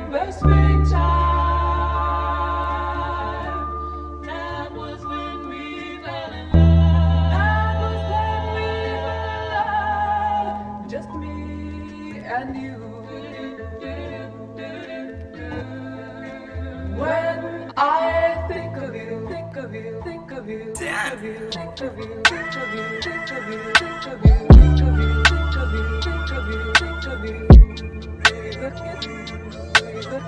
remember springtime. That was when we fell in love. That was when we fell in love. Just me and you. When I think of you, think of you, think of you, think of you, think of you, think of you, think of you, think of you, think of you, think of you, think of you, think of you, think of you, think of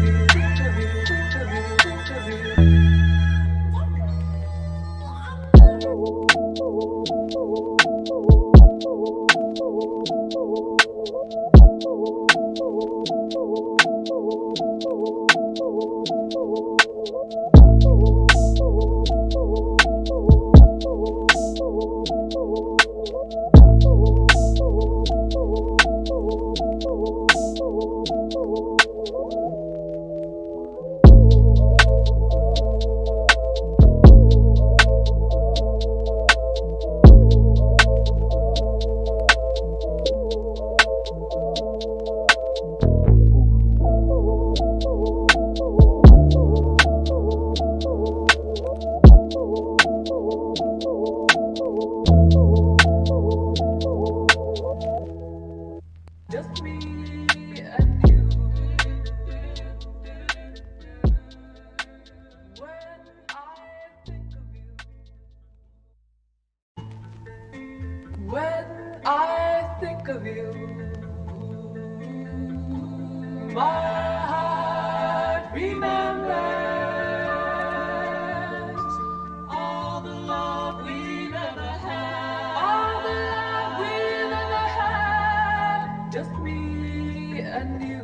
you, think of you, think of you, think of you. Just me and you. When I think of you. When I think of you. My heart remembers all the love we've ever had. All the love we've ever had. Just me and you.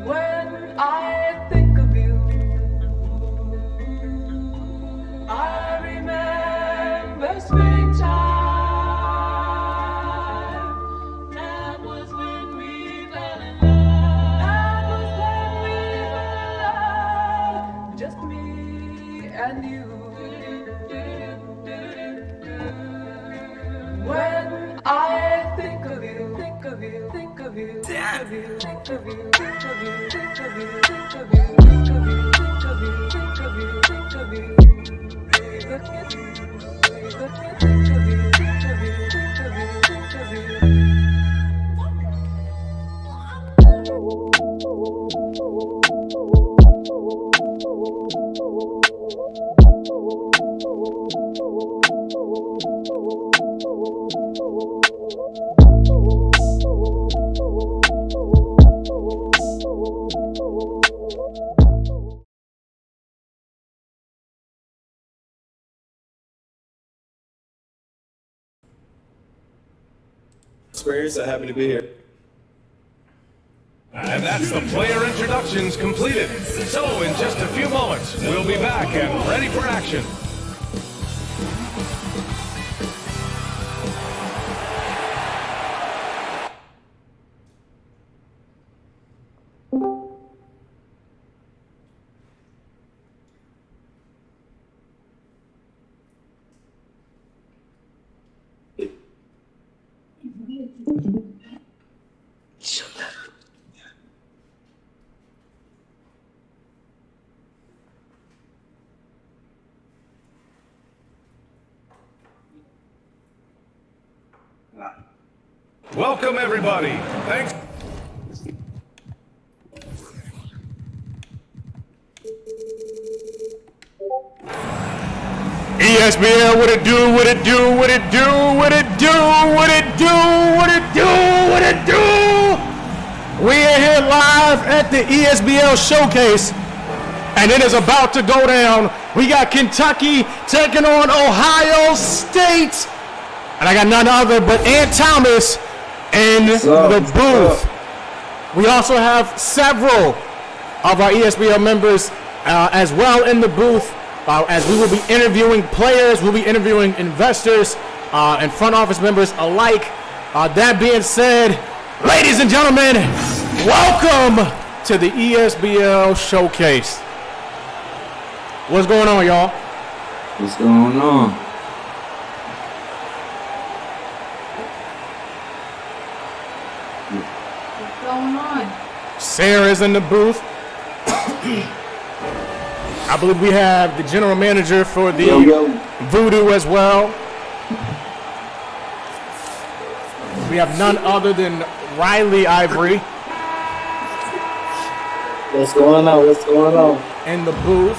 When I think of you, I remember springtime. That was when we fell in love. That was when we fell in love. Just me and you. When I think of you, think of you, think of you, think of you, think of you, think of you, think of you, think of you, think of you, think of you, think of you, think of you, think of you, think of you, think of you, think of you, think of you. Experience. I'm happy to be here. And that's the player introductions completed. So in just a few moments, we'll be back and ready for action. Welcome, everybody. Thanks. ESBL, what it do, what it do, what it do, what it do, what it do, what it do, what it do. We are here live at the ESBL Showcase, and it is about to go down. We got Kentucky taking on Ohio State, and I got none other but Ant Thomas in the booth. We also have several of our ESBL members as well in the booth, as we will be interviewing players, we'll be interviewing investors and front office members alike. That being said, ladies and gentlemen, welcome to the ESBL Showcase. What's going on, y'all? What's going on? What's going on? Sarah's in the booth. I believe we have the general manager for the Voodoo as well. We have none other than Riley Ivory What's going on? What's going on? in the booth.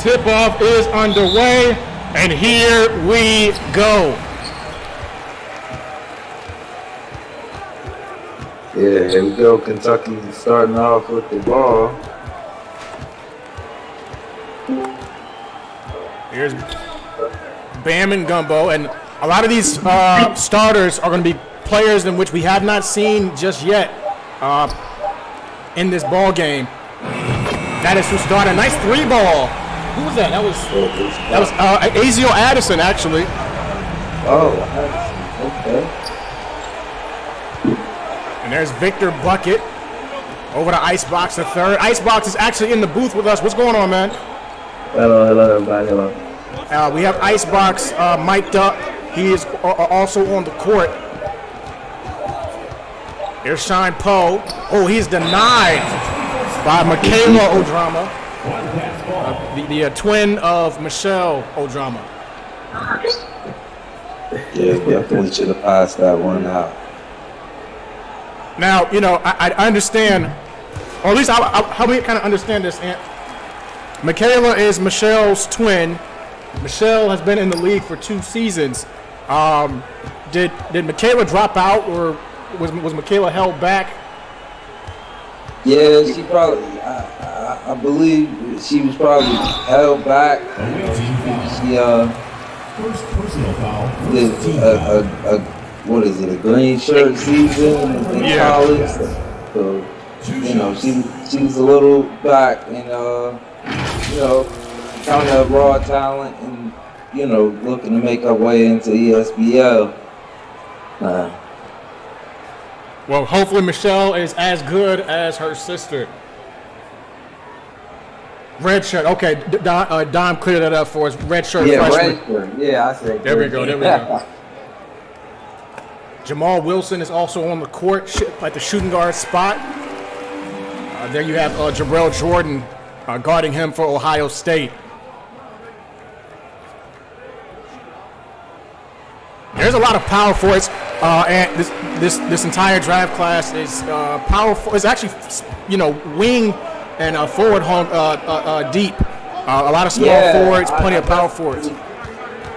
Tip-off is underway, and here we go. Yeah, here we go. Kentucky starting off with the ball. Here's Bam and Gumbo, and a lot of these starters are going to be players in which we have not seen just yet in this ball game. That is who started. A nice 3-ball. Who was that? That was Azio Addison, actually. Oh, okay. And there's Victor Bucket over to Icebox the third. Icebox is actually in the booth with us. What's going on, man? Hello, everybody. Hello. We have Icebox mic'd up. He is also on the court. Here's Shine Poe. Oh, he's denied by Michaela Odrama, the twin of Michelle Odrama. Yeah, definitely should have passed that one out. Now, I understand, or at least how we kind of understand this. Aunt. Michaela is Michelle's twin. Michelle has been in the league for 2 seasons. Did Michaela drop out, or was Michaela held back? Yeah, she probably. I believe she was probably held back. She did what is it? A green shirt season in college. So she was a little back, and kind of raw talent, and looking to make her way into ESBL. Well, hopefully Michelle is as good as her sister. Red shirt. Okay, Dom cleared that up for us. Red shirt freshman. Red shirt. Yeah, I said. There we go. Jamal Wilson is also on the court at the shooting guard spot. There you have Jabril Jordan guarding him for Ohio State. There's a lot of power forwards, and this entire draft class is powerful. It's actually, wing and forward home deep. A lot of small forwards, plenty of power forwards.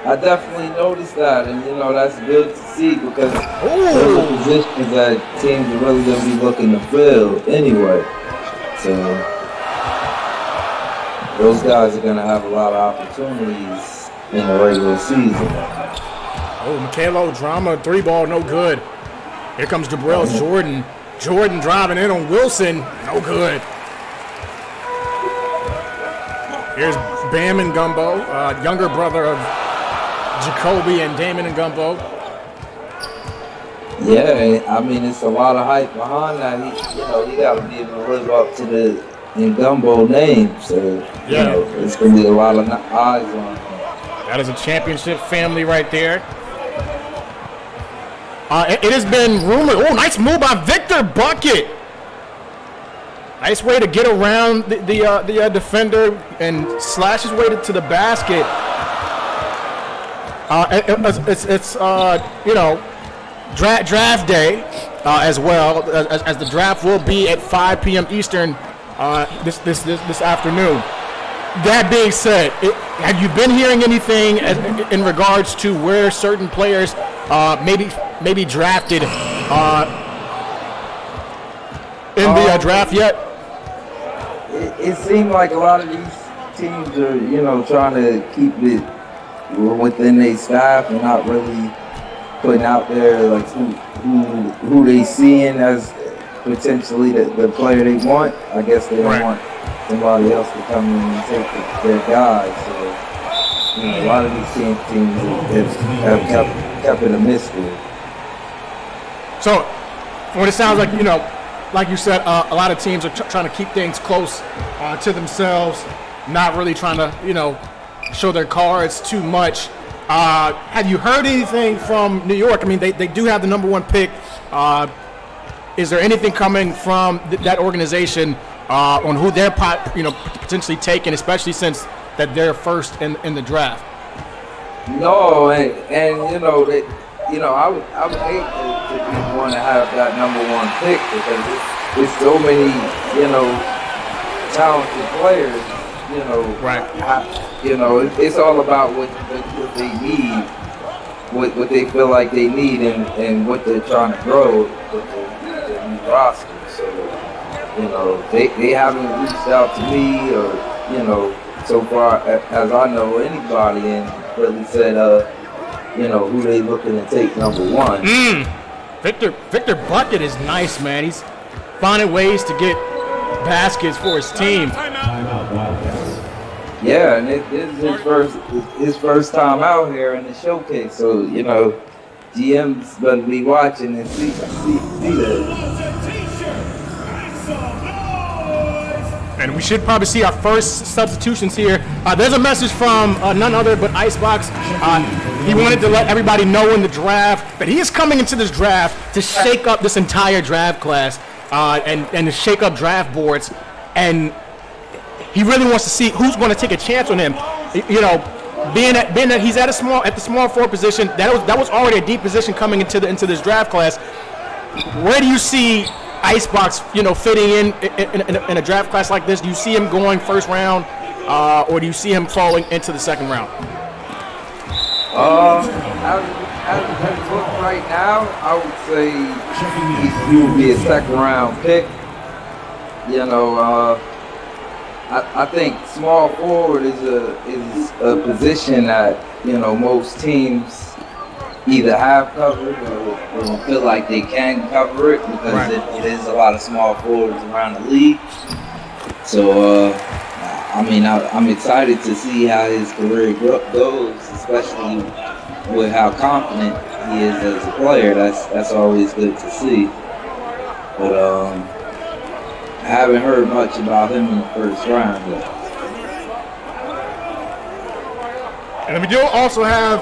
I definitely noticed that, and that's good to see, because those are positions that teams are really going to be looking to fill anyway. So those guys are going to have a lot of opportunities in the regular season. Oh, Michaela Odrama, 3-ball, no good. Here comes Jabril Jordan. Jordan driving in on Wilson, no good. Here's Bam and Gumbo, younger brother of Jacoby and Damon and Gumbo. Yeah, I mean, it's a lot of hype behind that. He got to be able to live up to the Gumbo name. So, it's going to be a lot of eyes on him. That is a championship family right there. It has been rumored. Oh, nice move by Victor Bucket. Nice way to get around the defender and slash his way to the basket. It's draft day as well, as the draft will be at 5 p.m. Eastern this afternoon. That being said, have you been hearing anything in regards to where certain players maybe drafted in the draft yet? It seemed like a lot of these teams are, trying to keep it within their staff and not really putting out there like who they seeing as potentially the player they want. I guess they don't want somebody else to come in and take their guys. So a lot of these teams have kept it a mystery. So what it sounds like, like you said, a lot of teams are trying to keep things close to themselves, not really trying to, show their cards too much. Have you heard anything from New York? I mean, they do have the number 1 pick. Is there anything coming from that organization on who they're potentially taking, especially since that they're first in the draft? No, and I would hate to want to have that number 1 pick because it's so many talented players. Right. It's all about what they need, what they feel like they need, and what they're trying to grow with the new roster. So, they haven't reached out to me or, so far as I know anybody, and really said, who they looking to take number 1. Victor Bucket is nice, man. He's finding ways to get baskets for his team. Yeah, and this is his first time out here in the showcase, so GM's gonna be watching and see that. And we should probably see our first substitutions here. There's a message from none other but Icebox. He wanted to let everybody know in the draft that he is coming into this draft to shake up this entire draft class and to shake up draft boards. And he really wants to see who's going to take a chance on him. Being that he's at the small forward position, that was already a deep position coming into this draft class. Where do you see Icebox, fitting in a draft class like this? Do you see him going first round, or do you see him falling into the second round? As it looks right now, I would say he would be a second round pick. I think small forward is a position that most teams either have covered or feel like they can cover it because right. it is a lot of small forwards around the league. So I'm excited to see how his career goes, especially with how confident he is as a player. That's always good to see. But I haven't heard much about him in the first round yet. And we do also have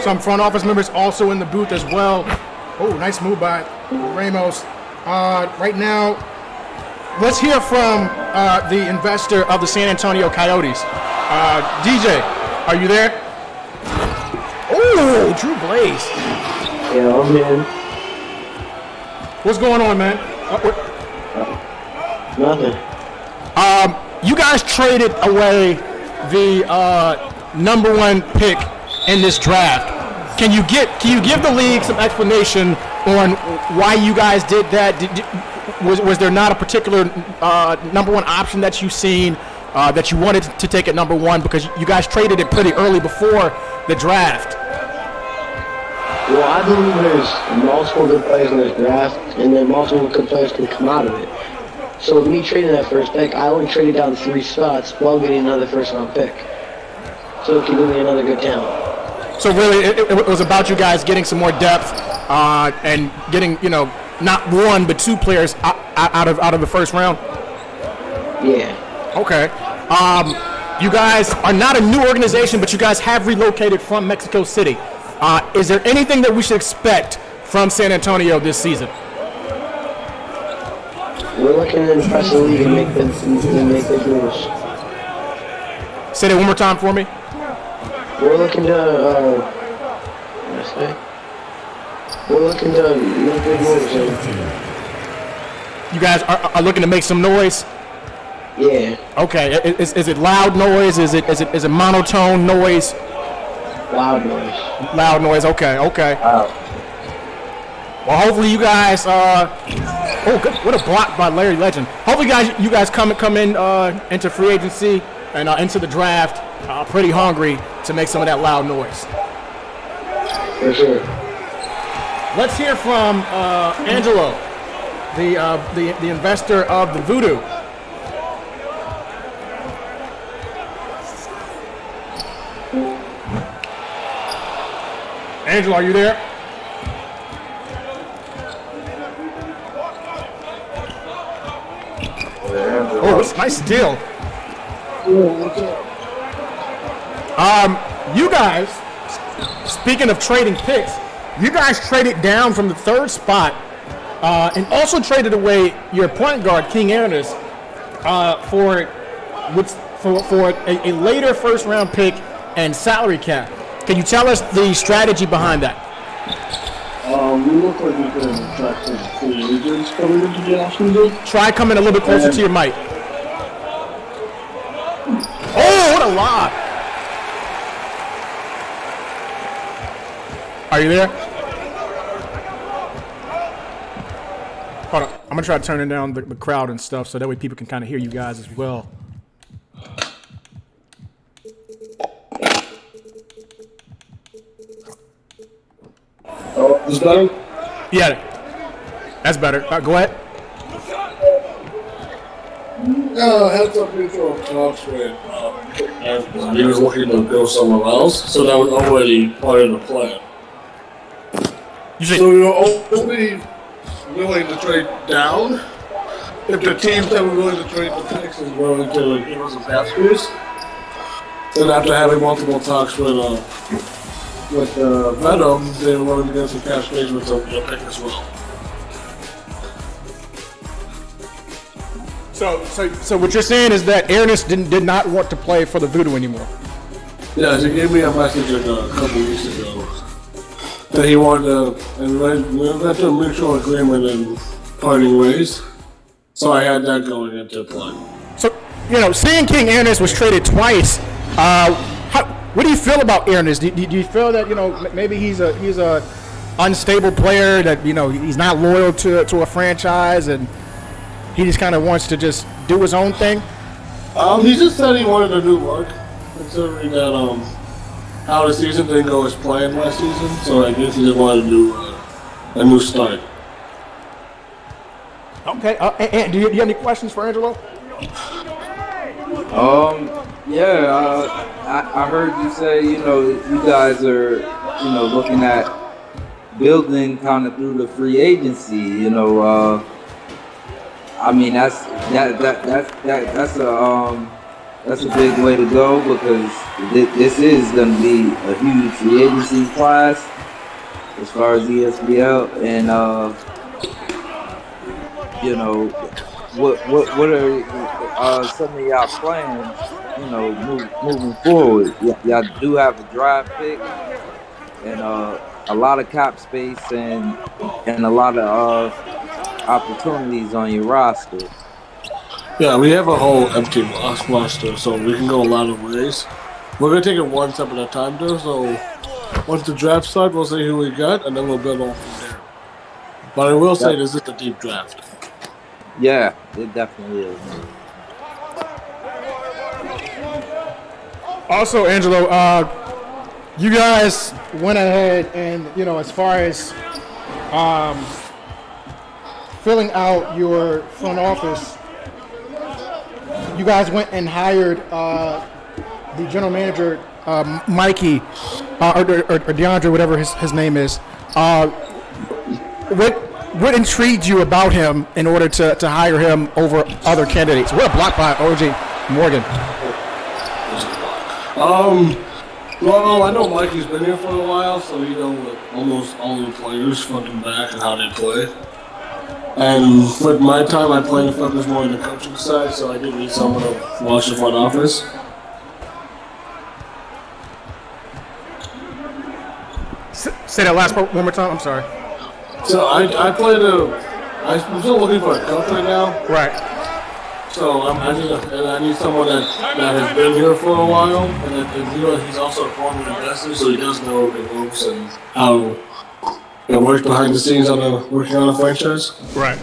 some front office members also in the booth as well. Oh, nice move by Ramos. Right now, let's hear from the investor of the San Antonio Coyotes. DJ, are you there? Oh, Drew Blaze. Yeah, I'm in. What's going on, man? Nothing. You guys traded away the number 1 pick in this draft. Can you give the league some explanation on why you guys did that? Was there not a particular number 1 option that you've seen that you wanted to take at number 1, because you guys traded it pretty early before the draft? Well, I believe there's multiple good players in this draft, and then multiple good players can come out of it. So with me trading that first pick, I only traded down 3 spots while getting another first-round pick. So it can give me another good talent. So really, it was about you guys getting some more depth and getting, not 1 but 2 players out of the first round. Yeah. Okay. You guys are not a new organization, but you guys have relocated from Mexico City. Is there anything that we should expect from San Antonio this season? We're looking to impress the league and make big moves. Say that one more time for me. We're looking to, we're looking to make big moves. You guys are looking to make some noise? Yeah. Okay. Is it loud noise? Is it monotone noise? Loud noise. Loud noise. Okay. Well, hopefully you guys. Oh, good. What a block by Larry Legend. Hopefully, you guys come in into free agency and into the draft pretty hungry to make some of that loud noise. For sure. Let's hear from Angelo, the investor of the Voodoo. Angelo, are you there? Oh, it's nice steal. You guys speaking of trading picks, you guys traded down from the 3rd spot and also traded away your point guard, King Ernest, for a later 1st-round pick and salary cap. Can you tell us the strategy behind that? We look like we could attract some free agents coming into the offseason. Try coming a little bit closer to your mic. Oh, what a lob! Are you there? Hold on. I'm going to try turning down the crowd and stuff so that way people can kind of hear you guys as well. Oh, is that better? Yeah, that's better. Go ahead. I had some mutual talks with Esbl. He was looking to go somewhere else, so that was already part of the plan. So we were only willing to trade down if the teams that were willing to trade the picks is willing to give us a cap space. And after having multiple talks with Venom, they were willing to get some cash space with the pick as well. So what you're saying is that Ernest did not want to play for the Voodoo anymore. Yeah, he gave me a message a couple weeks ago that he wanted to, and we got to a mutual agreement in parting ways. So I had that going into play. So, seeing King Ernest was traded twice, what do you feel about Ernest? Do you feel that, maybe he's a unstable player, that, he's not loyal to a franchise and he just kind of wants to just do his own thing? He just said he wanted to do work, considering that how the season didn't go as planned last season. So I guess he just wanted to do a new start. Okay. And do you have any questions for Angelo? I heard you say, you guys are, looking at building kind of through the free agency, I mean, that's a big way to go, because this is going to be a huge free agency class as far as Esbl, and what are some of y'all plans, moving forward? Y'all do have a draft pick and a lot of cap space and a lot of opportunities on your roster. Yeah, we have a whole empty roster, so we can go a lot of ways. We're going to take it one step at a time, though, so once the draft starts, we'll see who we got, and then we'll build on from there. But I will say this is a deep draft. Yeah, it definitely is. Also, Angelo, you guys went ahead and, as far as filling out your front office, you guys went and hired the general manager, Mikey, or DeAndre, whatever his name is. What intrigued you about him in order to hire him over other candidates? What a block by O.J. Morgan. Well, I know Mikey's been here for a while, so he knows almost all the players front and back and how they play. And with my time, I plan to focus more on the coaching side, so I did need someone to watch the front office. Say that last part one more time. I'm sorry. So I'm still looking for a coach right now. Right. So I need someone that has been here for a while, and he's also a former investor, so he does know the ropes and how it works behind the scenes working on a franchise. Right.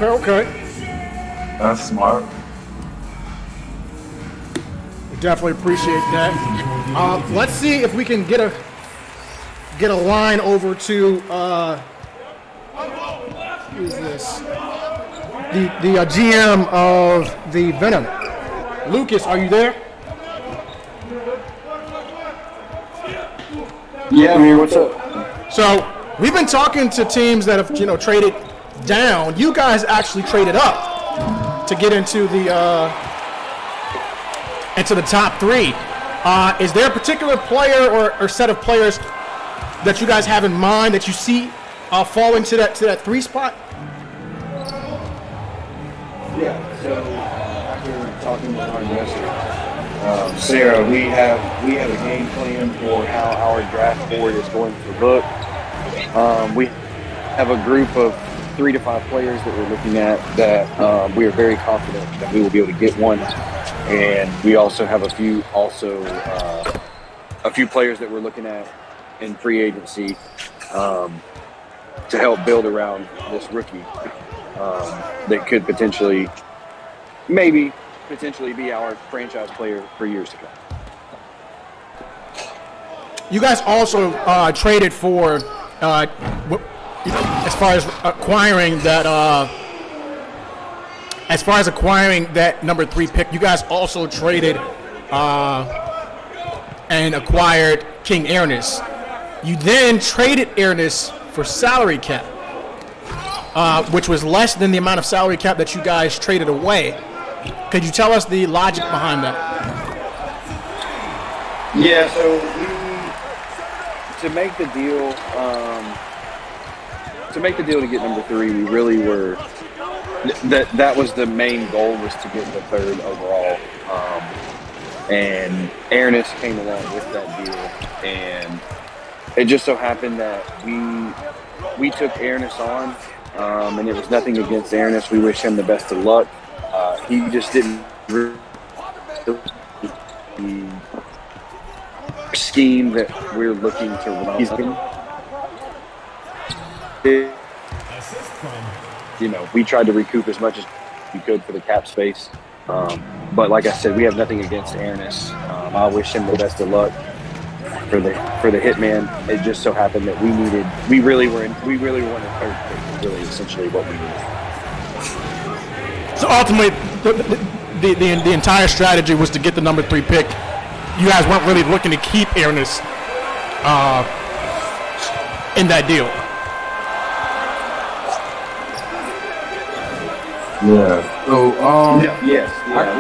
Okay. That's smart. We definitely appreciate that. Let's see if we can get a line over to who's this? The GM of the Venom. Lucas, are you there? Yeah, I'm here. What's up? So we've been talking to teams that have traded down. You guys actually traded up to get into the top three. Is there a particular player or set of players that you guys have in mind that you see fall into that 3 spot? Yeah, so after talking with our investor, Sarah, we have a game plan for how our draft board is going to look. We have a group of 3 to 5 players that we're looking at that we are very confident that we will be able to get one, and we also have a few players that we're looking at in free agency to help build around this rookie that could potentially be our franchise player for years to come. You guys also traded for, as far as acquiring that number 3 pick. You guys also traded and acquired King Ernest. You then traded Ernest for salary cap, which was less than the amount of salary cap that you guys traded away. Could you tell us the logic behind that? Yeah, so to make the deal to get number 3, we really were that was the main goal, was to get the 3rd overall. And Ernest came along with that deal, and it just so happened that we took Ernest on, and it was nothing against Ernest. We wish him the best of luck. He just didn't really the scheme that we're looking to run. We tried to recoup as much as we could for the cap space. But like I said, we have nothing against Ernest. I wish him the best of luck for the hitman. It just so happened that we really wanted 3rd pick, really essentially what we needed. So ultimately, the entire strategy was to get the number 3 pick. You guys weren't really looking to keep Ernest in that deal. Yeah. So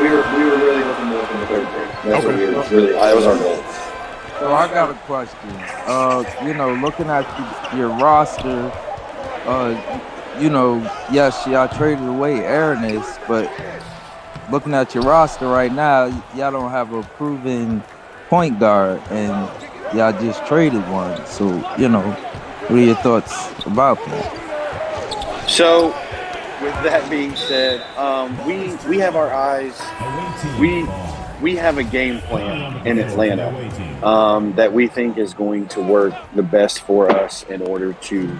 we were really looking to look in the 3rd pick. That's what we were really. That was our goal. So I got a question. Looking at your roster, yes, y'all traded away Ernest, but looking at your roster right now, y'all don't have a proven point guard, and y'all just traded one. So, what are your thoughts about that? So, with that being said, we have our eyes. We have a game plan in Atlanta that we think is going to work the best for us in order to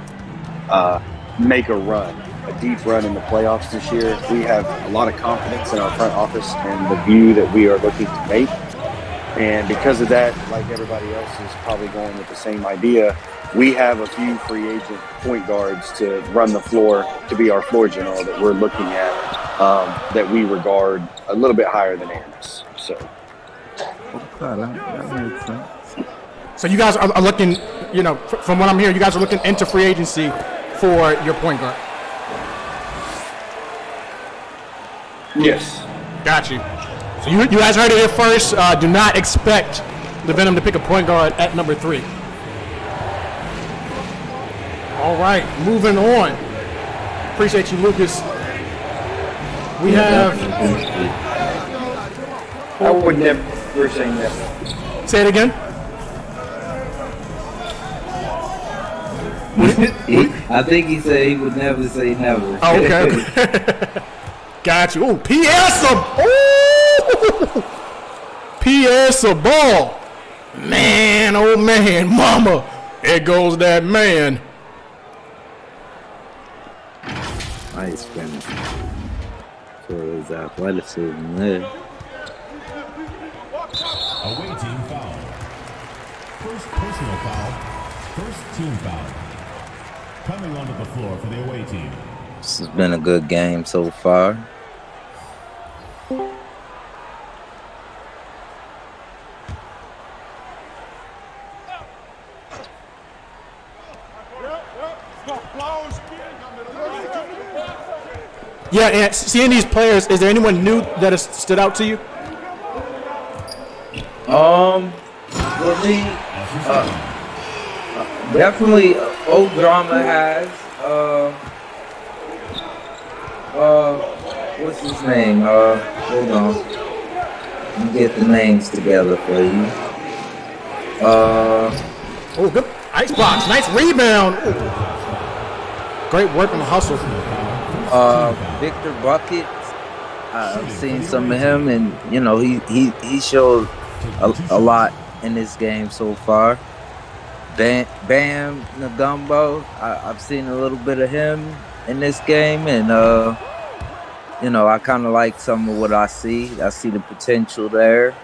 make a deep run in the playoffs this year. We have a lot of confidence in our front office and the view that we are looking to make. And because of that, like everybody else is probably going with the same idea, we have a few free agent point guards to run the floor, to be our floor general, that we're looking at, that we regard a little bit higher than Ernest. So. Okay, that makes sense. So you guys are looking, from what I'm hearing, you guys are looking into free agency for your point guard. Yes. Got you. So you guys heard it here first. Do not expect the Venom to pick a point guard at number 3. All right, moving on. Appreciate you, Lucas. We have. I would never say never. Say it again. I think he said he would never say never. Oh, okay. Got you. Oh, P.S. a ball. Man, oh man, mama. There goes that man. Nice finish. For his athleticism there. Awaiting foul. First personal foul. First team foul. Coming onto the floor for the away team. This has been a good game so far. Yeah, and seeing these players, is there anyone new that has stood out to you? For me, definitely old drama has what's his name? Hold on. Let me get the names together for you. Oh, good icebox. Nice rebound. Ooh. Great work on the hustle. Victor Bucket. I've seen some of him, and you know he showed a lot in this game so far. Bam Nagumbo. I've seen a little bit of him in this game, and you know I kind of like some of what I see. I see the potential there.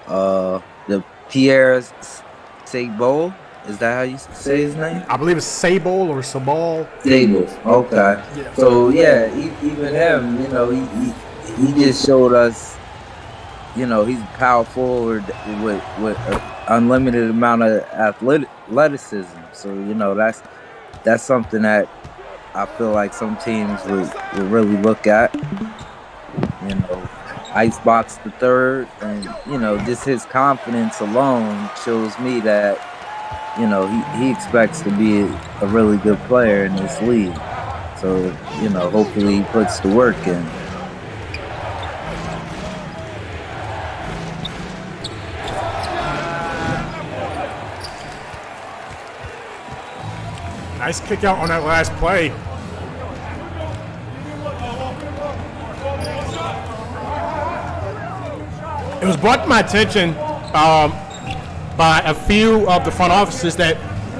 The Pierre Sabol. Is that how you say his name? I believe it's Sabol or Sabal. Sabol. Okay. Yeah. So yeah, even him, you know, he just showed us, you know, he's power forward with an unlimited amount of athleticism. So you know that's something that I feel like some teams would really look at. You know, Icebox the third, and you know, just his confidence alone shows me that, you know, he expects to be a really good player in this league. So, you know, hopefully he puts the work in. Nice kick out on that last play. It was brought to my attention by a few of the front offices that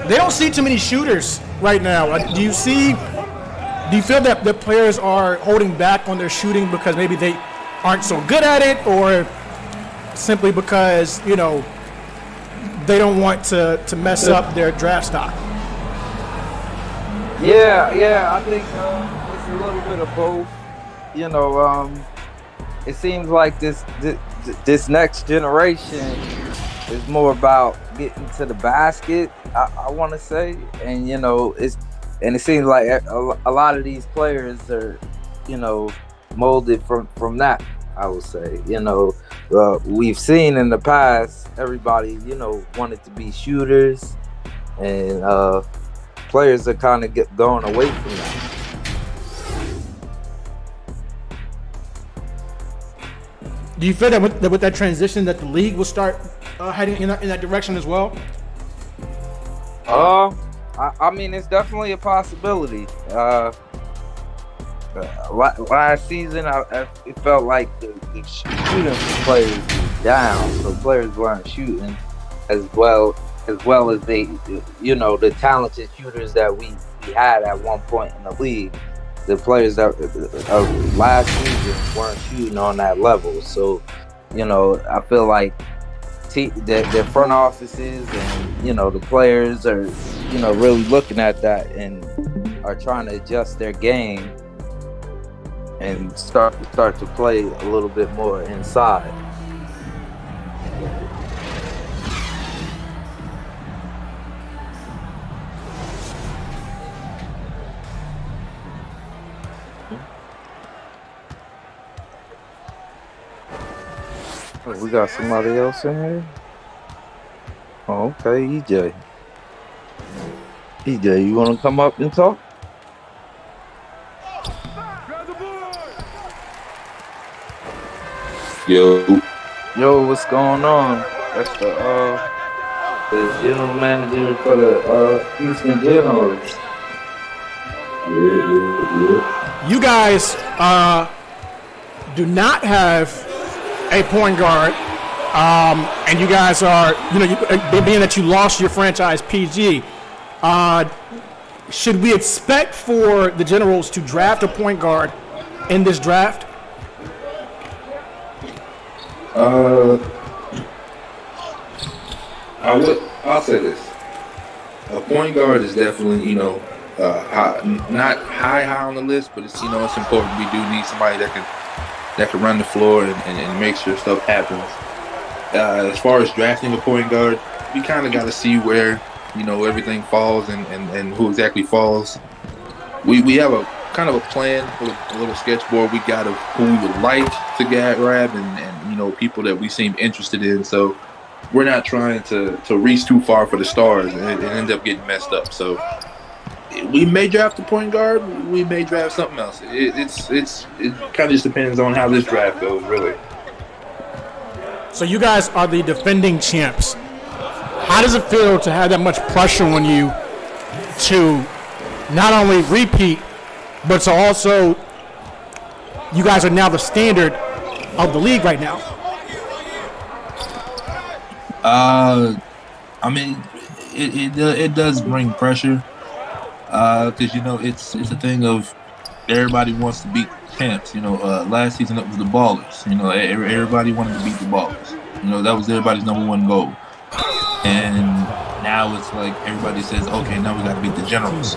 they don't see too many shooters right now. Do you feel that the players are holding back on their shooting because maybe they aren't so good at it, or simply because, you know, they don't want to mess up their draft stock? Yeah, I think it's a little bit of both. You know, it seems like this next generation is more about getting to the basket, I want to say, and you know, it seems like a lot of these players are, you know, molded from that. I would say, you know, we've seen in the past everybody, you know, wanted to be shooters, and players are kind of going away from that. Do you feel that with that transition that the league will start heading in that direction as well? I mean, it's definitely a possibility. Last season, it felt like the shooting players was down, so players weren't shooting as well as they, you know, the talented shooters that we had at one point in the league. The players that of last season weren't shooting on that level. So, you know, I feel like the front offices and, you know, the players are, you know, really looking at that and are trying to adjust their game and start to play a little bit more inside. We got somebody else in here? Oh, okay, EJ. EJ, you want to come up and talk? Yo, what's going on? That's the general manager for the Houston Generals. Yeah. You guys do not have a point guard, and you guys are, you know, being that you lost your franchise PG, should we expect for the Generals to draft a point guard in this draft? I'll say this: a point guard is definitely, you know, not high on the list, but it's, you know, it's important. We do need somebody that can run the floor and make sure stuff happens. As far as drafting a point guard, we kind of got to see where, you know, everything falls and who exactly falls. We have a kind of a plan, a little sketch board we got of who we would like to grab and people that we seem interested in. So we're not trying to reach too far for the stars and end up getting messed up. So we may draft a point guard. We may draft something else. It kind of just depends on how this draft goes, really. So you guys are the defending champs. How does it feel to have that much pressure on you to not only repeat, but to also, you guys are now the standard of the league right now? I mean, it does bring pressure, because it's a thing of everybody wants to beat champs. Last season it was the Ballers. Everybody wanted to beat the Ballers. That was everybody's number one goal. And now it's like everybody says, okay, now we got to beat the Generals.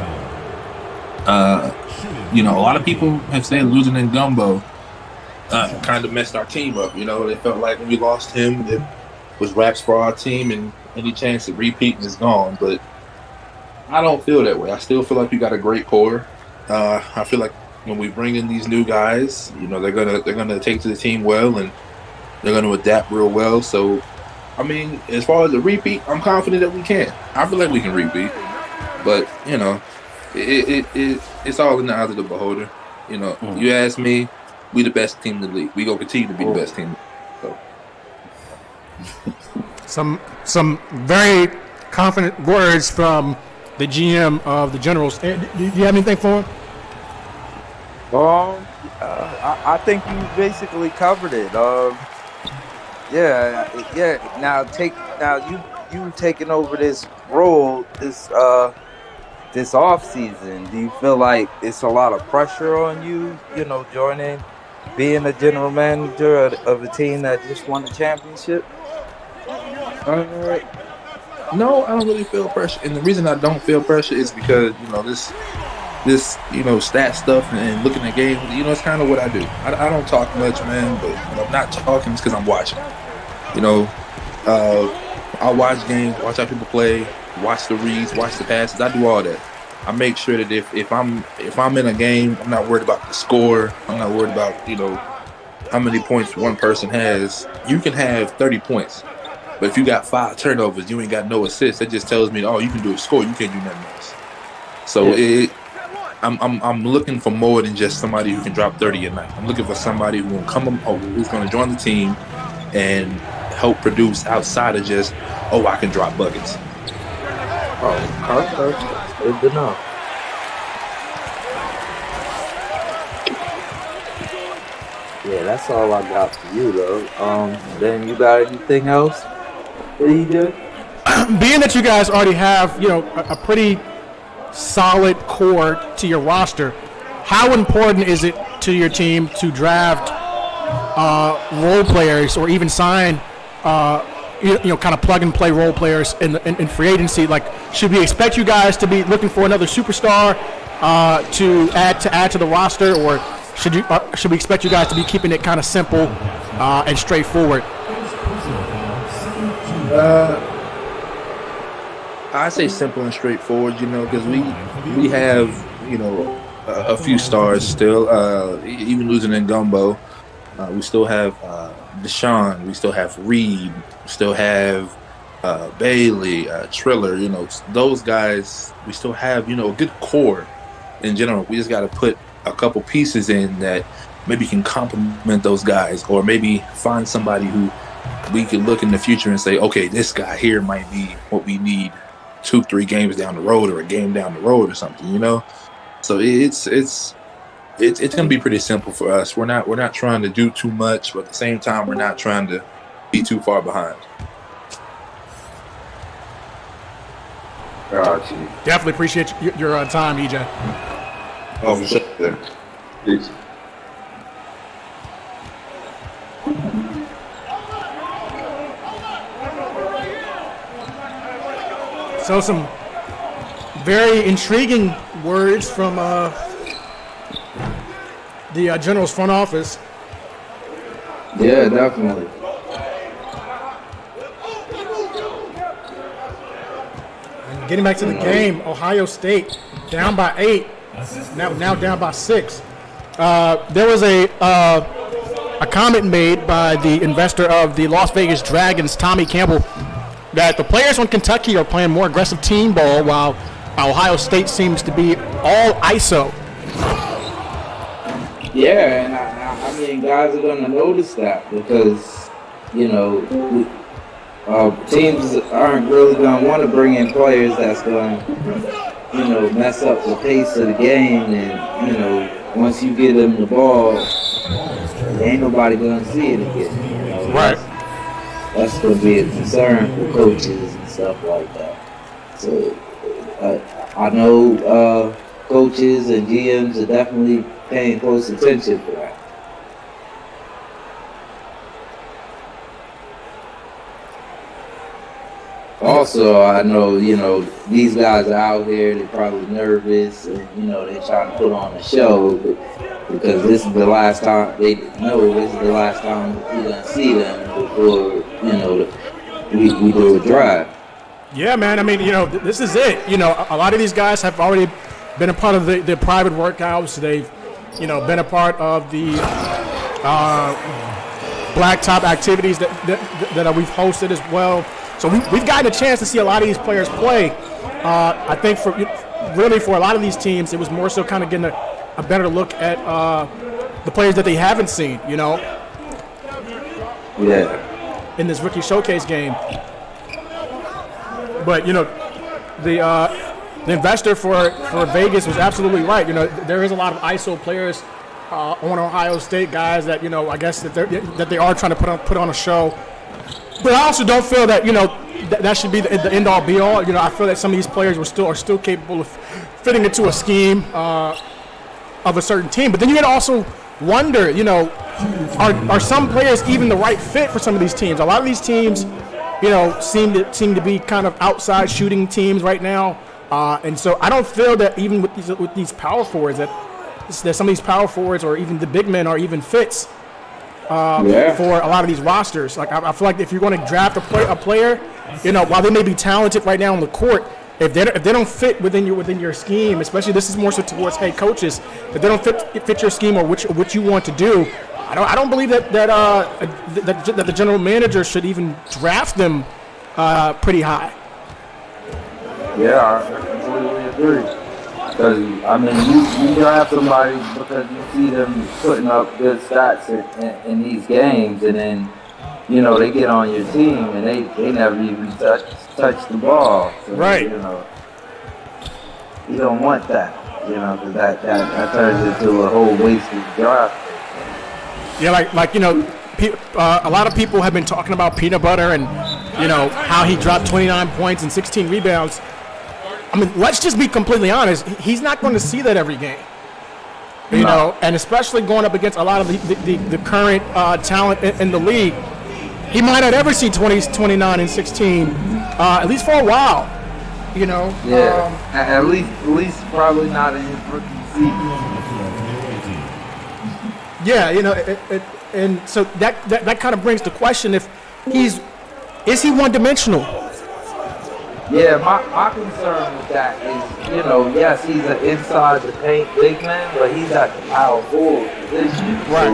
A lot of people have said losing in Gumbo kind of messed our team up. They felt like when we lost him, it was raps for our team, and any chance of repeating is gone. But I don't feel that way. I still feel like we got a great core. I feel like when we bring in these new guys, they're gonna take to the team well, and they're gonna adapt real well. So, I mean, as far as a repeat, I'm confident that we can. I feel like we can repeat, but it's all in the eyes of the beholder. You ask me, we the best team in the league. We gonna continue to be the best team. So. Some very confident words from the GM of the Generals. Do you have anything for him? I think you basically covered it. Yeah. Now you taking over this role this off season. Do you feel like it's a lot of pressure on you? Joining, being a general manager of a team that just won the championship. No, I don't really feel pressure, and the reason I don't feel pressure is because this stat stuff and looking at games. It's kind of what I do. I don't talk much, man, but when I'm not talking, it's because I'm watching. I watch games, watch how people play, watch the reads, watch the passes. I do all that. I make sure that if I'm in a game, I'm not worried about the score. I'm not worried about how many points one person has. You can have 30 points. But if you got 5 turnovers, you ain't got no assists. That just tells me, you can do a score. You can't do nothing else. So I'm looking for more than just somebody who can drop 30 a night. I'm looking for somebody who who's going to join the team and help produce outside of just, I can drop buckets. Oh, good to know. Yeah, that's all I got for you, though. Then you got anything else? Being that you guys already have, a pretty solid core to your roster, how important is it to your team to draft role players or even sign, kind of plug and play role players in free agency? Like, should we expect you guys to be looking for another superstar to add to the roster, or should we expect you guys to be keeping it kind of simple and straightforward? I say simple and straightforward, because we have, a few stars still. Even losing in Gumbo, we still have Deshaun, we still have Reed, we still have Bailey, Triller. Those guys, we still have, a good core in general. We just got to put a couple pieces in that maybe can complement those guys, or maybe find somebody who we can look in the future and say, okay, this guy here might be what we need 2-3 games down the road, or a game down the road, or something, So it's gonna be pretty simple for us. We're not trying to do too much, but at the same time, we're not trying to be too far behind. Gotcha. Definitely appreciate your time, EJ. Oh, for sure. Peace. So some very intriguing words from the Generals front office. Yeah, definitely. And getting back to the game, Ohio State down by 8, now down by 6. There was a comment made by the investor of the Las Vegas Dragons, Tommy Campbell, that the players on Kentucky are playing more aggressive team ball while Ohio State seems to be all ISO. Yeah, and I mean, guys are going to notice that because, you know, teams aren't really going to want to bring in players that's going to, you know, mess up the pace of the game. And, you know, once you get them the ball, ain't nobody going to see it again. You know? Right. That's going to be a concern for coaches and stuff like that. So I know coaches and GMs are definitely paying close attention for that. Also, I know, you know, these guys are out here, they're probably nervous and, you know, they're trying to put on a show because this is the last time, they know this is the last time we're going to see them before, you know, we do a drive. Yeah, man. I mean, you know, this is it. You know, a lot of these guys have already been a part of the private workouts. They've, you know, been a part of the blacktop activities that we've hosted as well. So we've gotten a chance to see a lot of these players play. I think for a lot of these teams, it was more so kind of getting a better look at the players that they haven't seen, you know. Yeah. In this rookie showcase game. But, you know, the investor for Vegas was absolutely right. You know, there is a lot of ISO players on Ohio State, guys that, you know, I guess that they are trying to put on a show. But I also don't feel that, you know, that should be the end-all, be-all. You know, I feel that some of these players are still capable of fitting into a scheme of a certain team. But then you got to also wonder, you know, are some players even the right fit for some of these teams? A lot of these teams, you know, seem to be kind of outside shooting teams right now, and so I don't feel that even with these power forwards that some of these power forwards or even the big men are even fits for a lot of these rosters. Like I feel like if you're going to draft a player, you know, while they may be talented right now on the court, if they don't fit within your scheme, especially this is more so towards head coaches, if they don't fit your scheme or what you want to do. I don't believe that the general manager should even draft them pretty high. Yeah, I completely agree. Because, I mean, you draft somebody because you see them putting up good stats in these games, and then, you know, they get on your team and they never even touch the ball. So, right. You know, you don't want that, you know, because that turns into a whole wasted draft. Yeah, like you know, a lot of people have been talking about Peanut Butter and, you know, how he dropped 29 points and 16 rebounds. I mean, let's just be completely honest. He's not going to see that every game, you know, and especially going up against a lot of the current talent in the league. He might not ever see 29 and 16, at least for a while, you know. Yeah, at least probably not in his rookie season. Yeah, you know, and so that kind of brings the question if is he one-dimensional? Yeah, my concern with that is, you know, yes, he's an inside the paint big man, but he's at the power forward position. Right.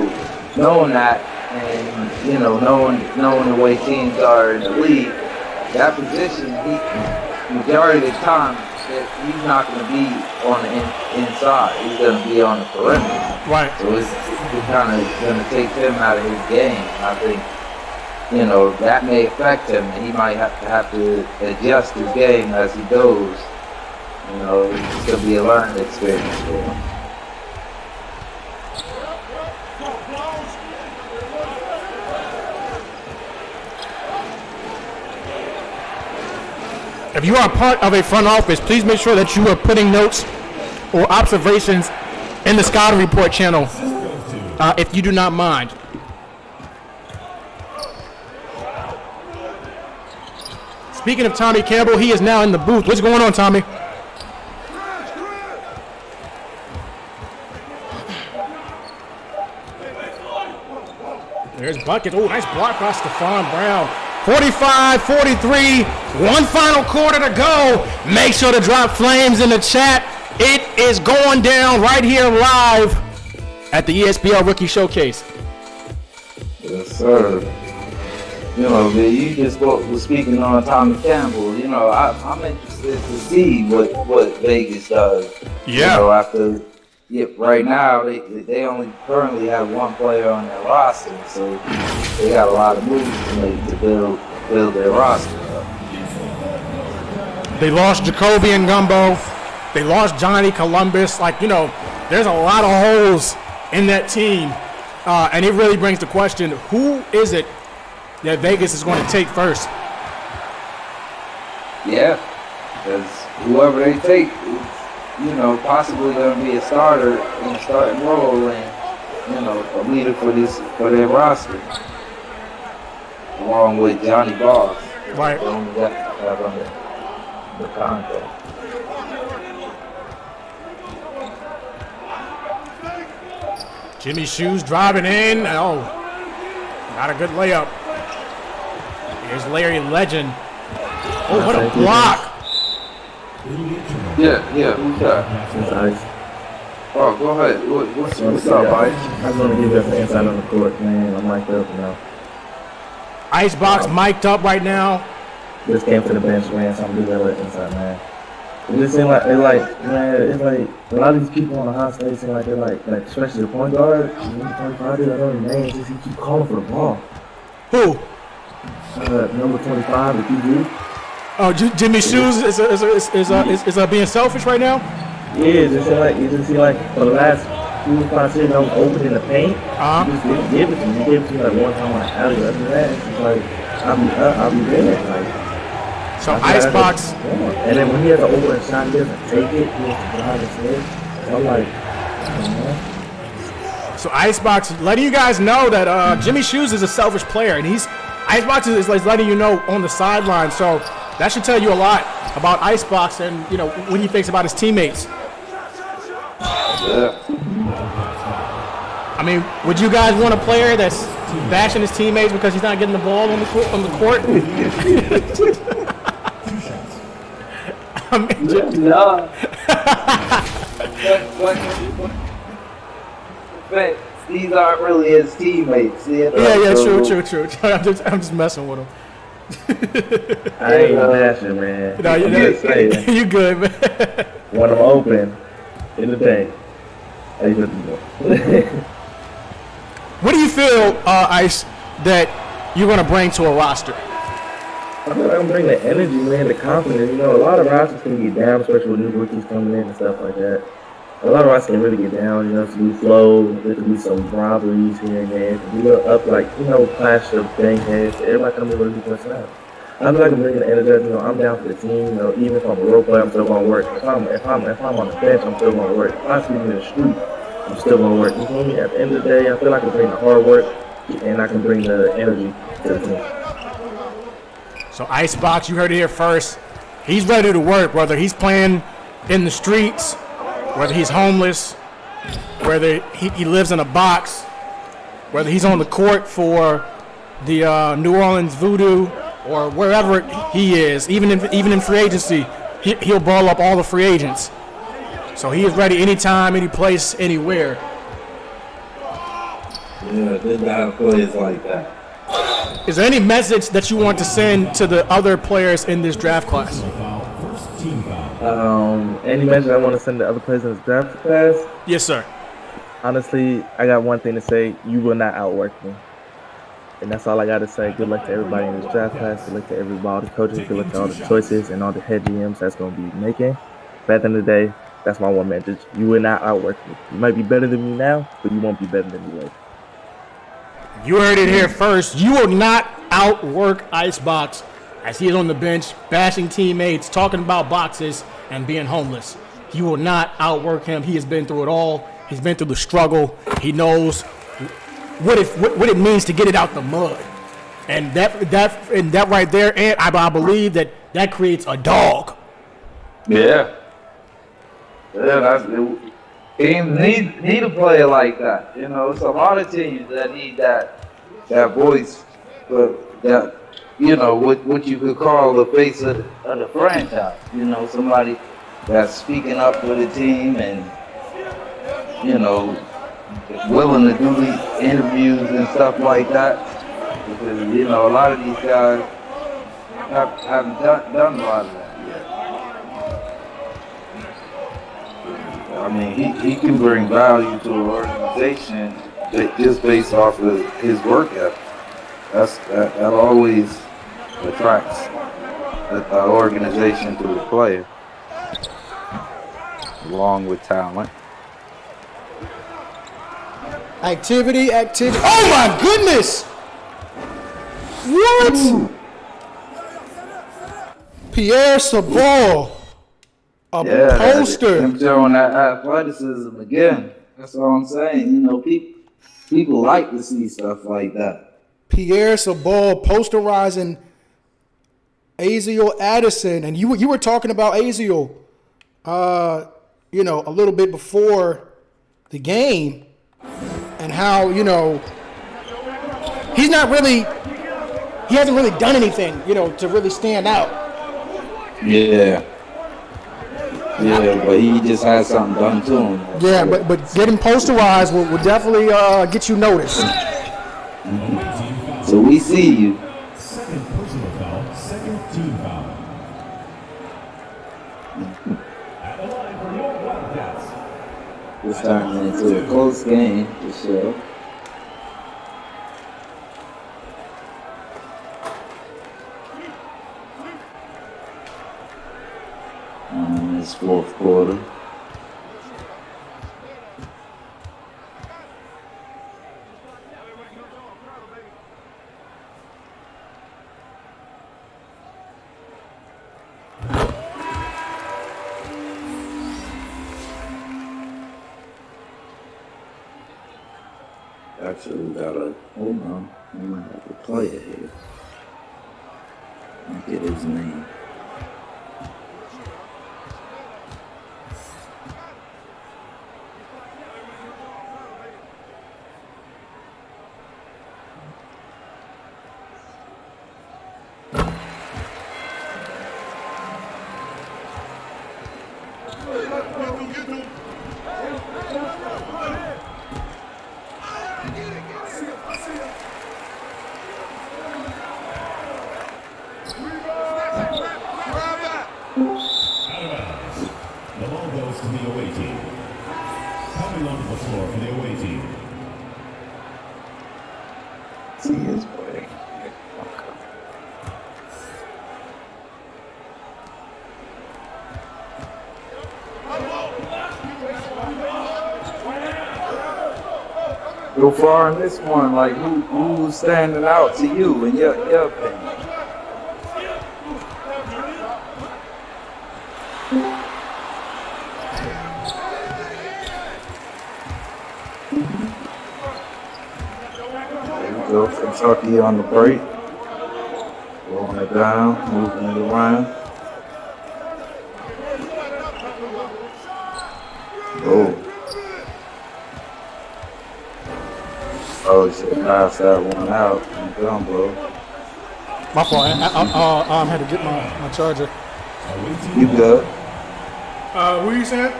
So knowing that and, you know, knowing the way teams are in the league, that position, majority of the time, he's not going to be on the inside. He's going to be on the perimeter. Right. So it's kind of going to take him out of his game. I think, you know, that may affect him, and he might have to adjust his game as he goes. You know, it's going to be a learning experience for him. If you are part of a front office, please make sure that you are putting notes or observations in the Scouting Report channel, if you do not mind. Speaking of Tommy Campbell, he is now in the booth. What's going on, Tommy? There's buckets. Oh, nice block by Stephon Brown. 45-43, one final quarter to go. Make sure to drop flames in the chat. It is going down right here live at the ESBL Rookie Showcase. Yes, sir. You know, you just was speaking on Tommy Campbell. You know, I'm interested to see what Vegas does. Yeah. You know, after right now they only currently have one player on their roster, so they got a lot of moves to make to build their roster up. They lost Jacoby and Gumbo. They lost Johnny Columbus. Like, you know, there's a lot of holes in that team. And it really brings the question, who is it that Vegas is going to take first? Yeah, because whoever they take is, you know, possibly going to be a starter in a starting role and, you know, a leader for their roster, along with Johnny Boss. Right. The only guy I have under the contract. Jimmy Shoes driving in. Oh, not a good layup. Here's Larry Legend. Oh, what a block. Yeah, who's that? It's Ice. Oh, go ahead. What's up, Mike? I just want to give you some insight on the court, man. I'm mic'd up now. Icebox mic'd up right now. Just came to the bench, man, so I'm gonna do that inside, man. It just seems like it's like a lot of these people on the hot stage seem like they're like especially the point guard, 25, I don't know the names, just he keep calling for the ball. Who? Number 25, the PG. Oh, Jimmy Shoes is being selfish right now? Yeah, it just seems like for the last 4 or 5 seasons, I was open in the paint. You just didn't give it to me. You gave it to me like one time on the alley. After that, it's like I'll be there. Like. So Icebox. And then when he has an open shot, he doesn't take it. He has to drive his head. So I'm like, So Icebox letting you guys know that Jimmy Shoes is a selfish player, and Icebox is letting you know on the sideline. So that should tell you a lot about Icebox and, you know, what he thinks about his teammates. Yeah. I mean, would you guys want a player that's bashing his teammates because he's not getting the ball on the court? I mean, No. But these aren't really his teammates. You know? Yeah, true. I'm just messing with him. I ain't bashing, man. No, you good, man. When I'm open in the paint, what do you feel, Ice, that you're going to bring to a roster? I feel like I'm bringing the energy, man, the confidence. You know, a lot of rosters can get down, especially with new rookies coming in and stuff like that. A lot of rosters can really get down, you know, to be flow. There could be some robberies here and there. It could be up, like, you know, clash of bang heads. Everybody comes in with a good personality. I feel like I'm bringing the energy. You know, I'm down for the team. You know, even if I'm a role player, I'm still going to work. If I'm on the bench, I'm still going to work. If I'm sleeping in the street, I'm still going to work. You feel me? At the end of the day, I feel like I can bring the hard work and I can bring the energy to the team. So Icebox, you heard it here first. He's ready to work, whether he's playing in the streets, whether he's homeless, whether he lives in a box, whether he's on the court for the New Orleans Voodoo or wherever he is, even in free agency, he'll ball up all the free agents. So he is ready anytime, any place, anywhere. Yeah, this guy plays like that. Is there any message that you want to send to the other players in this draft class? Any message I want to send to other players in this draft class? Yes, sir. Honestly, I got one thing to say. You will not outwork me. And that's all I got to say. Good luck to everybody in this draft class. Good luck to everybody, all the coaches. Good luck to all the choices and all the head GMs that's going to be making. But at the end of the day, that's my one message. You will not outwork me. You might be better than me now, but you won't be better than me later. You heard it here first. You will not outwork Icebox as he is on the bench, bashing teammates, talking about boxes, and being homeless. You will not outwork him. He has been through it all. He's been through the struggle. He knows what it means to get it out the mud. And that right there, and I believe that creates a dog. Yeah. Yeah, teams need a player like that. You know, it's a lot of teams that need that voice, that, you know, what you could call the face of the franchise. You know, somebody that's speaking up for the team and, you know, willing to do these interviews and stuff like that. Because, you know, a lot of these guys haven't done a lot of that yet. I mean, he can bring value to an organization just based off of his work ethic. That always attracts an organization to the player, along with talent. Activity. Oh my goodness! What? Ooh. Pierre Sabal. A poster. Him showing that athleticism again. That's all I'm saying. You know, people like to see stuff like that. Pierre Sabal posterizing Esbl Addison, and you were talking about Esbl, you know, a little bit before the game, and how, you know, he hasn't really done anything, you know, to really stand out. Yeah, but he just has something done to him. Yeah, but getting posterized will definitely get you noticed. Mm-hmm. So we see you. Second personal foul, second team foul. At the line for your Wildcats. It's turning into a close game for sure. This fourth quarter. Actually, hold on. I might have to play it here. I'll get his name. The ball goes to the away team. Coming onto the floor for the away team. See his play. So far in this one, like who's standing out to you in your opinion? There we go, Kentucky on the break. Rolling it down, moving it around. Oh, he should have passed that one out in Gumbo. My fault. I had to get my charger. You good? What were you saying?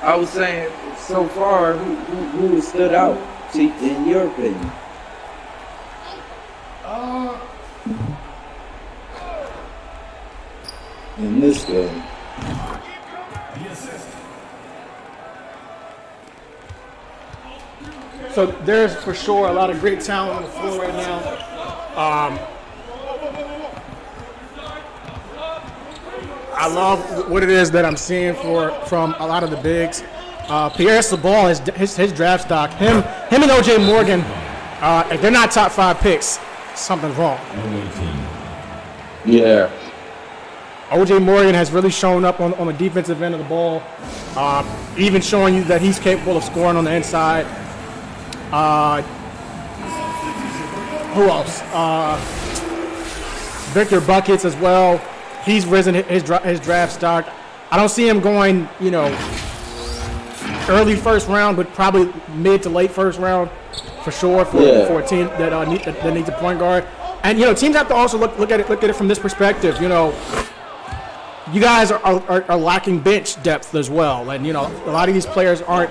I was saying, so far, who stood out in your opinion? In this game. So there's for sure a lot of great talent on the floor right now. I love what it is that I'm seeing from a lot of the bigs. Pierre Sabal, his draft stock, him and OJ Morgan, if they're not top 5 picks, something's wrong. Yeah. OJ Morgan has really shown up on the defensive end of the ball, even showing you that he's capable of scoring on the inside. Who else? Victor Buckets as well. He's risen his draft stock. I don't see him going, early first round, but probably mid to late first round for sure for a team that needs a point guard. And teams have to also look at it from this perspective. You guys are lacking bench depth as well, and a lot of these players aren't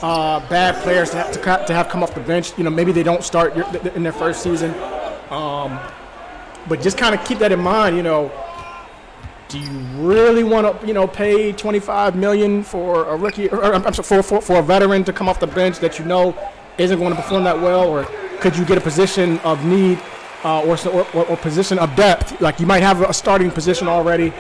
bad players to have come off the bench. You know, maybe they don't start in their first season. But just kind of keep that in mind. You know, do you really want to, you know, pay $25 million for a rookie, or I'm sorry, for a veteran to come off the bench that you know isn't going to perform that well, or could you get a position of need or position of depth? Like you might have a starting position already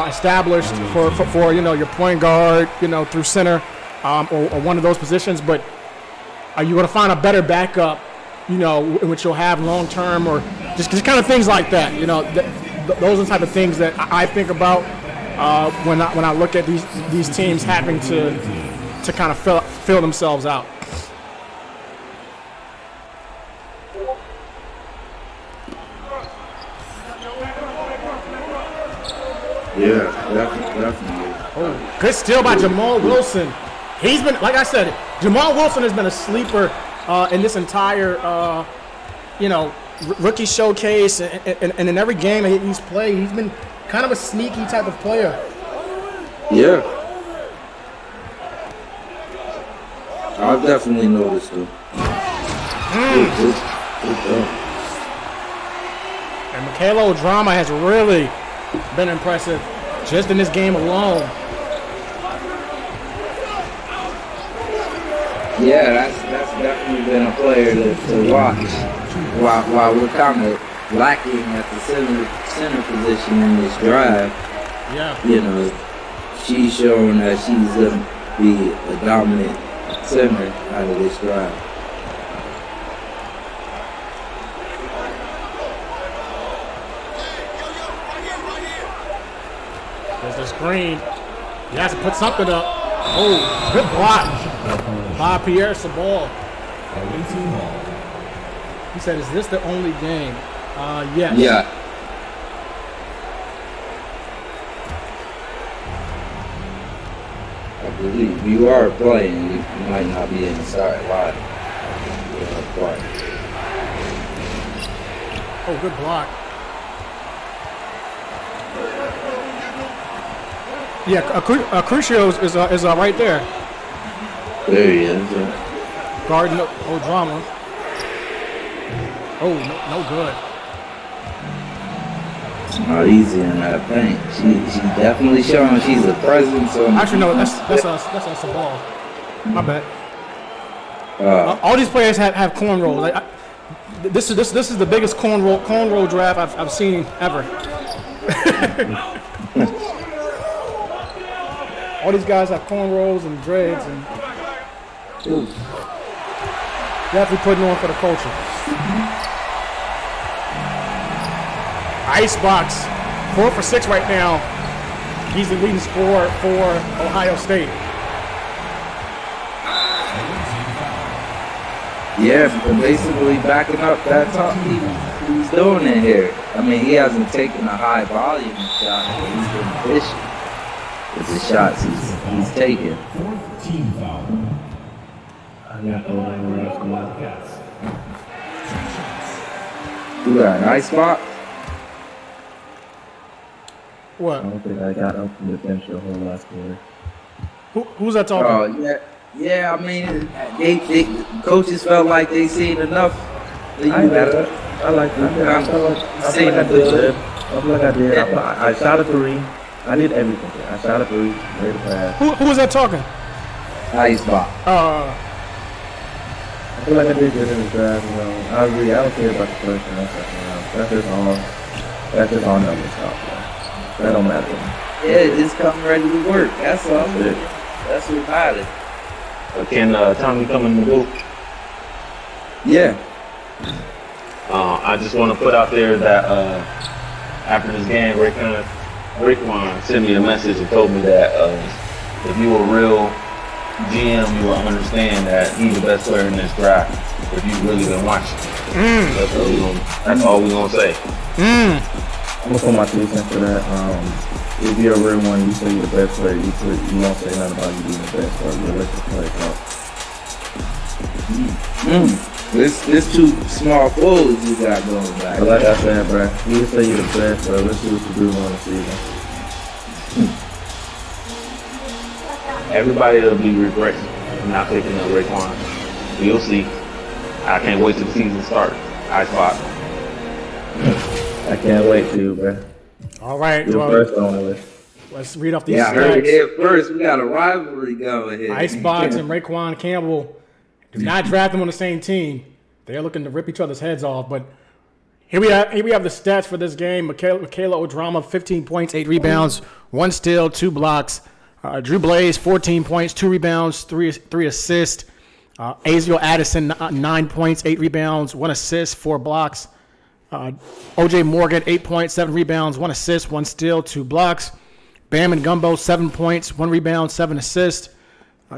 established for you know, your point guard, you know, through center or one of those positions, but are you going to find a better backup, you know, in which you'll have long term, or just kind of things like that? You know, those are the type of things that I think about when I look at these teams having to kind of fill themselves out. Yeah, definitely. Oh, good steal by Jamal Wilson. He's been, like I said, Jamal Wilson has been a sleeper in this entire, you know, rookie showcase, and in every game that he's played, he's been kind of a sneaky type of player. Yeah. I've definitely noticed him. Good. And Michaela Odrama has really been impressive just in this game alone. Yeah, that's definitely been a player to watch. While we're kind of lacking at the center position in this drive, yeah, you know, she's shown that she's going to be a dominant center out of this drive. There's the screen. He has to put something up. Oh, good block by Pierre Sabal. He said, "Is this the only game?" Yes. Yeah. I believe you are playing. You might not be inside live. You are playing. Oh, good block. Yeah, Crucio is right there. There he is. Guarding Odrama. Oh, no good. It's not easy in that paint. She's definitely showing she's a presence on. Actually, no, that's us the ball. My bad. All these players have cornrows. Like, this is the biggest cornrow draft I've seen ever. All these guys have cornrows and dreads, and definitely putting on for the culture. Icebox, 4 for 6 right now. He's the leading scorer for Ohio State. Yeah, basically backing up that top he's doing it here. I mean, he hasn't taken a high volume shot, but he's been efficient with the shots he's taking. Team foul. You got an ice spot? What? I don't think I got up from the bench the whole last quarter. Who's that talking? Oh, yeah. I mean, they coaches felt like they seen enough. I like that. I feel like I did. I shot a 3. I did everything. I shot a 3, made a pass. Who was that talking? Ice spot. I feel like I did good in the draft. You know, I don't care about the first round, second round. That's just all numbers stuff. That don't matter. Yeah, just come ready to work. That's all. That's what matters. Can Tommy come in the booth? Yeah. I just want to put out there that after this game, Raekwon sent me a message and told me that if you were a real GM, you will understand that he's the best player in this draft if you've really been watching. That's all we're going to say. I'm going to put my 2 cents for that. If you're a real one, you say you're the best player, you won't say nothing about you being the best player. You let the play talk. This 2 small forwards you got going back. But like I said, bro, you say you're the best, bro. Let's see what you do on the season. Everybody will be regretting. I'm not picking up Raekwon. We'll see. I can't wait till the season starts. Icebox. I can't wait to, bro. All right. You're Well, first on the list. let's read off these Yeah, I heard it stats. here first. We got a rivalry going here. Icebox and Raekwon Campbell do not draft them on the same team. They're looking to rip each other's heads off. But here we have the stats for this game. Michaela Odrama, 15 points, 8 rebounds, 1 steal, 2 blocks. Drew Blaze, 14 points, 2 rebounds, 3 assists. Aziel Addison, 9 points, 8 rebounds, 1 assist, 4 blocks. OJ Morgan, 8 points, 7 rebounds, 1 assist, 1 steal, 2 blocks. Bam and Gumbo, 7 points, 1 rebound, 7 assists.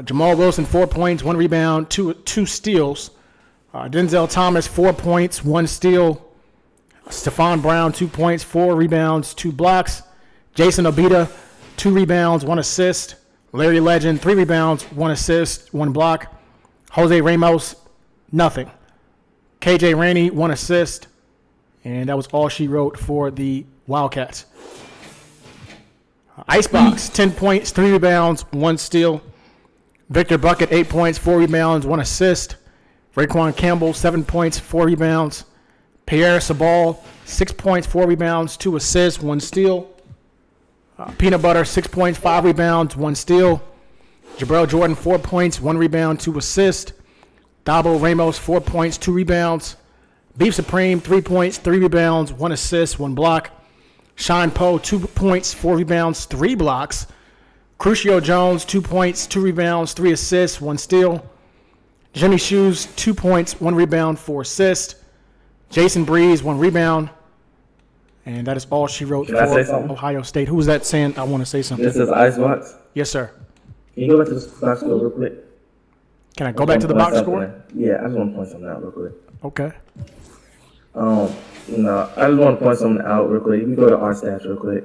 Jamal Wilson, 4 points, 1 rebound, 2 steals. Denzel Thomas, 4 points, 1 steal. Stephon Brown, 2 points, 4 rebounds, 2 blocks. Jason Obita, 2 rebounds, 1 assist. Larry Legend, 3 rebounds, 1 assist, 1 block. Jose Ramos, nothing. KJ Rainey, 1 assist. And that was all she wrote for the Wildcats. Icebox, 10 points, 3 rebounds, 1 steal. Victor Bucket, 8 points, 4 rebounds, 1 assist. Raekwon Campbell, 7 points, 4 rebounds. Pierre Sabal, 6 points, 4 rebounds, 2 assists, 1 steal. Peanut Butter, 6 points, 5 rebounds, 1 steal. Jabril Jordan, 4 points, 1 rebound, 2 assists. Dabo Ramos, 4 points, 2 rebounds. Beef Supreme, 3 points, 3 rebounds, 1 assist, 1 block. Sean Poe, 2 points, 4 rebounds, 3 blocks. Crucio Jones, 2 points, 2 rebounds, 3 assists, 1 steal. Jimmy Shoes, 2 points, 1 rebound, 4 assists. Jason Breeze, 1 rebound. And that is all she wrote for Ohio State. Who's that saying I want to say something? This is Icebox. Yes, sir. Can you go back to the box score real quick? Can I go back to the box score? Yeah, I just want to point something out real quick. Okay. I just want to point something out real quick. You can go to our stats real quick.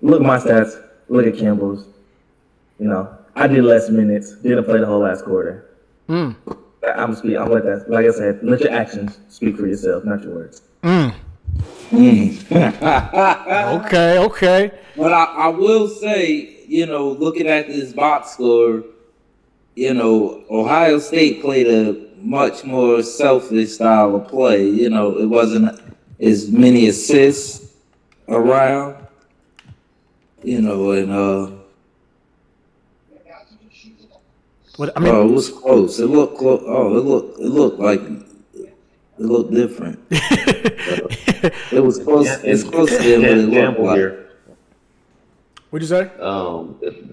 Look at my stats. Look at Campbell's. I did less minutes. Didn't play the whole last quarter. I'm let that. Like I said, let your actions speak for yourself, not your words. Okay. But I will say, looking at this box score, Ohio State played a much more selfish style of play. It wasn't as many assists around, it was close. It looked close. It looked different. It was close. It's close to what it looked like. What'd you say?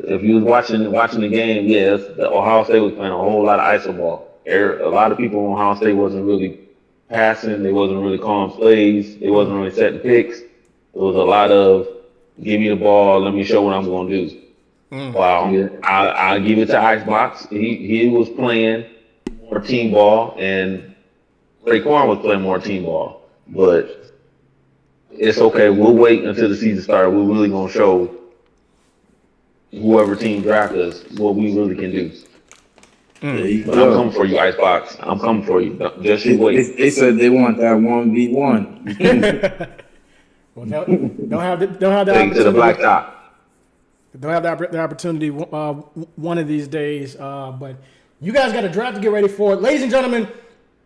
If you was watching the game, yes, the Ohio State was playing a whole lot of iso ball. A lot of people in Ohio State wasn't really passing. They wasn't really calling plays. They wasn't really setting picks. It was a lot of give me the ball, let me show what I'm going to do. Wow, I'll give it to Icebox. He was playing more team ball, and Raekwon was playing more team ball. But it's okay. We'll wait until the season starts. We're really going to show whoever team draft us what we really can do. But I'm coming for you, Icebox. I'm coming for you. Just you wait. They said they want that 1v1. Well, don't have the Take it to the black top. Don't have the opportunity one of these days. But you guys got a draft to get ready for. Ladies and gentlemen,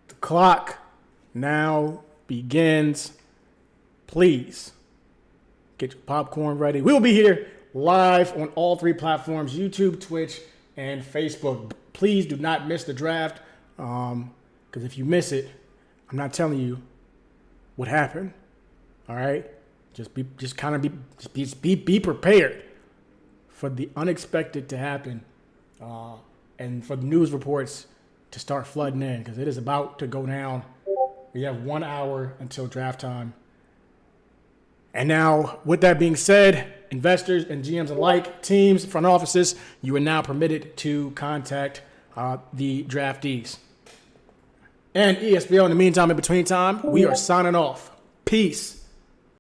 the clock now begins. Please get your popcorn ready. We will be here live on all 3 platforms, YouTube, Twitch, and Facebook. Please do not miss the draft, because if you miss it, I'm not telling you what happened. All right, just be prepared for the unexpected to happen, and for the news reports to start flooding in, because it is about to go down. We have 1 hour until draft time. And now, with that being said, investors and GMs alike, teams, front offices, you are now permitted to contact the draftees. And ESBL, in the meantime, in between time, we are signing off. Peace.